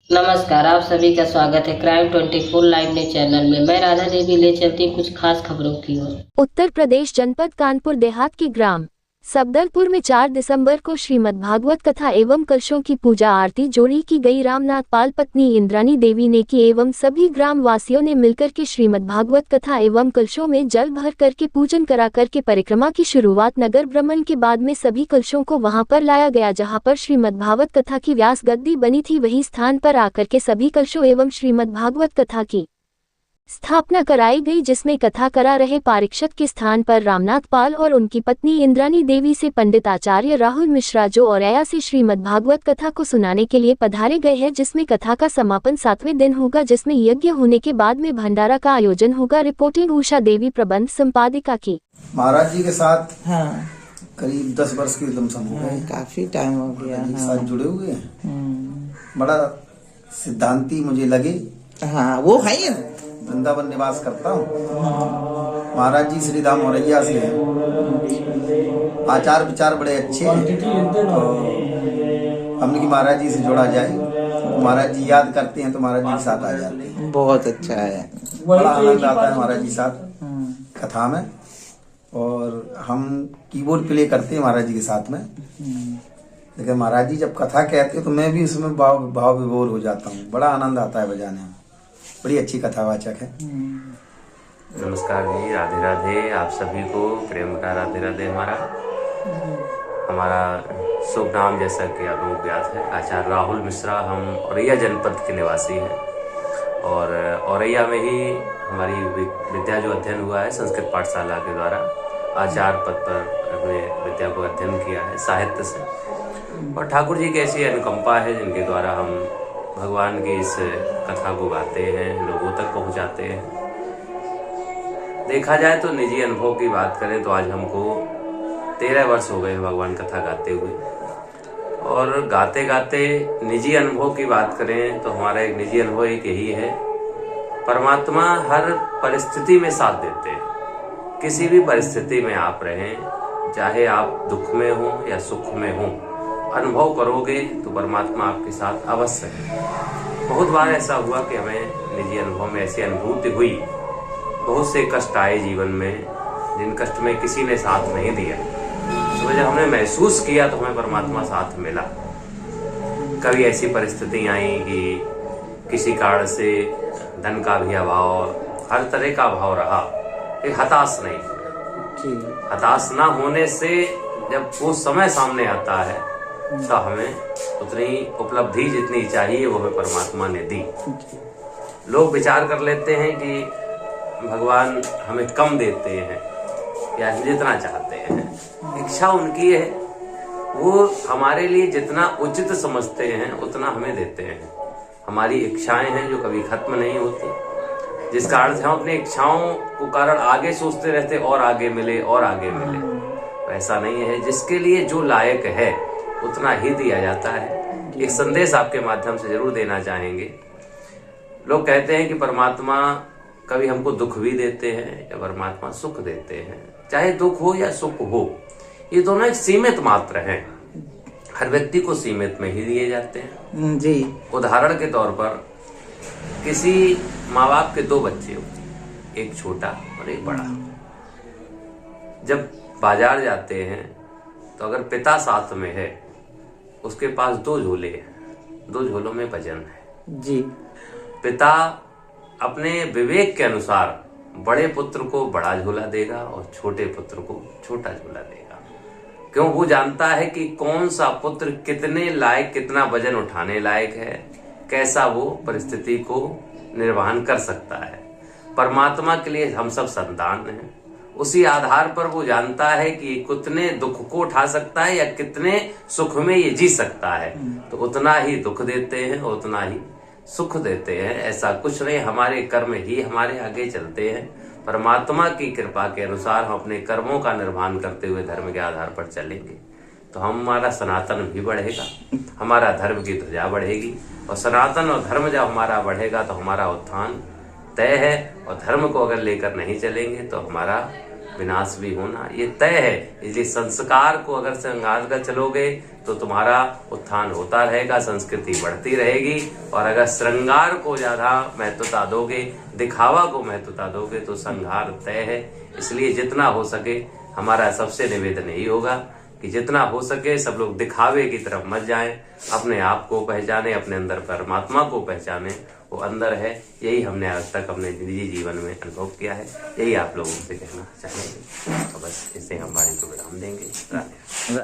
नमस्कार, आप सभी का स्वागत है क्राइम 24 लाइव न्यूज चैनल में। मैं राधा देवी ले चलती हूँ कुछ खास खबरों की ओर। उत्तर प्रदेश जनपद कानपुर देहात के ग्राम सफदरपुर में 4 दिसंबर को श्रीमद् भागवत कथा एवं कलशों की पूजा आरती जोड़ी की गई। रामनाथ पाल पत्नी इंद्रानी देवी ने की एवं सभी ग्राम वासियों ने मिलकर के श्रीमद् भागवत कथा एवं कलशों में जल भर करके पूजन करा करके परिक्रमा की शुरुआत। नगर भ्रमण के बाद में सभी कलशों को वहां पर लाया गया जहां पर श्रीमद् भागवत कथा की व्यास गद्दी बनी थी। वही स्थान पर आकर के सभी कलशों एवं श्रीमद् भागवत कथा की स्थापना कराई गई, जिसमें कथा करा रहे पारीक्षक के स्थान पर रामनाथ पाल और उनकी पत्नी इंद्रानी देवी से पंडित आचार्य राहुल मिश्रा जो औरैया से श्रीमद् भागवत कथा को सुनाने के लिए पधारे गए हैं, जिसमें कथा का समापन 7वें दिन होगा, जिसमें यज्ञ होने के बाद में भंडारा का आयोजन होगा। रिपोर्टिंग उषा देवी, प्रबंध संपादिका की। महाराज जी के साथ हाँ करीब 10 वर्ष की लमसम हो गए। काफी टाइम हो गया। महाराज जी के हाँ। साथ जुड़े हुए हैं। बड़ा सिद्धांती मुझे लगे। हाँ वो है। वृंदावन निवास करता हूँ। महाराज जी श्री धाम औरैया से हैं। आचार विचार बड़े अच्छे हैं। तो हमने की महाराज जी से जोड़ा जाए। तो महाराज जी याद करते हैं तो महाराज जी के साथ आ जाते हैं। बहुत अच्छा है। बड़ा आनंद आता है महाराज जी साथ कथा में। और हम कीबोर्ड प्ले करते हैं महाराज जी के साथ में। लेकिन महाराज जी जब कथा कहते हैं तो मैं भी उसमें भाव विभोर हो जाता हूँ। बड़ा आनंद आता है बजाने में। बड़ी अच्छी कथावाचक है। नमस्कार जी, राधे राधे। आप सभी को प्रेम का राधे राधे। हमारा शुभ नाम जैसा कि आप लोग ज्ञात है, आचार्य राहुल मिश्रा। हम औरैया जनपद के निवासी हैं और औरैया में ही हमारी विद्या जो अध्ययन हुआ है संस्कृत पाठशाला के द्वारा आचार्य पद पर अपने विद्या को अध्ययन किया है साहित्य से। और ठाकुर जी की ऐसी अनुकंपा है जिनके द्वारा हम भगवान की इस कथा को गाते हैं, लोगों तक पहुंचाते हैं। देखा जाए तो निजी अनुभव की बात करें तो आज हमको 13 वर्ष हो गए भगवान कथा गाते हुए। और गाते गाते निजी अनुभव की बात करें तो हमारा एक निजी अनुभव एक यही है, परमात्मा हर परिस्थिति में साथ देते हैं। किसी भी परिस्थिति में आप रहें, चाहे आप दुख में हो या सुख में हो, अनुभव करोगे तो परमात्मा आपके साथ अवश्य है। बहुत बार ऐसा हुआ कि हमें निजी अनुभव में ऐसी अनुभूति हुई, बहुत से कष्ट आए जीवन में जिन कष्ट में किसी ने साथ नहीं दिया। तो जब हमने महसूस किया तो हमें परमात्मा साथ मिला। कभी ऐसी परिस्थिति आई कि किसी कारण से धन का भी अभाव, हर तरह का अभाव रहा, एक हताश नहीं हुआ। हताश ना होने से जब वो समय सामने आता है तो हमें उतनी उपलब्धि जितनी चाहिए वो हमें परमात्मा ने दी। लोग विचार कर लेते हैं कि भगवान हमें कम देते हैं या जितना चाहते हैं। इच्छा उनकी है, वो हमारे लिए जितना उचित समझते हैं उतना हमें देते हैं। हमारी इच्छाएं हैं जो कभी खत्म नहीं होती, जिस कारण से हम अपनी इच्छाओं को कारण आगे सोचते रहते और आगे मिले और आगे मिले। ऐसा नहीं है, जिसके लिए जो लायक है उतना ही दिया जाता है। एक संदेश आपके माध्यम से जरूर देना चाहेंगे। लोग कहते हैं कि परमात्मा कभी हमको दुख भी देते हैं या परमात्मा सुख देते हैं। चाहे दुख हो या सुख हो, ये दोनों एक सीमित मात्र हैं। हर व्यक्ति को सीमित में ही दिए जाते हैं जी। उदाहरण के तौर पर किसी माँ बाप के 2 बच्चे होते हैं, एक छोटा और एक बड़ा। जब बाजार जाते हैं तो अगर पिता साथ में है, उसके पास 2 झोले हैं, 2 झोलों में वजन है जी। पिता अपने विवेक के अनुसार बड़े पुत्र को बड़ा झोला देगा और छोटे पुत्र को छोटा झोला देगा। क्यों? वो जानता है कि कौन सा पुत्र कितने लायक, कितना वजन उठाने लायक है, कैसा वो परिस्थिति को निर्वहन कर सकता है। परमात्मा के लिए हम सब संतान हैं। उसी आधार पर वो जानता है कि कितने दुख को उठा सकता है या कितने सुख में ये जी सकता है, तो उतना ही दुख देते हैं, उतना ही सुख देते हैं। ऐसा कुछ नहीं, हमारे कर्म ही हमारे आगे चलते हैं। परमात्मा की कृपा के अनुसार हम अपने कर्मों का निर्वहन करते हुए धर्म के आधार पर चलेंगे तो हमारा सनातन भी बढ़ेगा, हमारा धर्म की ध्वजा बढ़ेगी। और सनातन और धर्म जब हमारा बढ़ेगा तो हमारा उत्थान तय है। और धर्म को अगर लेकर नहीं चलेंगे तो हमारा विनाश भी होना, ये तय है। इसलिए संस्कार को अगर श्रृंगार कर चलोगे तो तुम्हारा उत्थान होता रहेगा, संस्कृति बढ़ती रहेगी। और अगर श्रृंगार को ज्यादा महत्वता दोगे, दिखावा को महत्वता दोगे तो संहार तय है। इसलिए जितना हो सके हमारा सबसे निवेदन यही होगा कि जितना हो सके सब लोग दिखावे की तरफ मत जाएं, अपने आप को पहचाने, अपने अंदर परमात्मा को पहचाने, वो अंदर है। यही हमने आज तक अपने निजी जीवन में अनुभव किया है, यही आप लोगों से कहना चाहेंगे। तो बस इससे हम वाणी को विराम देंगे।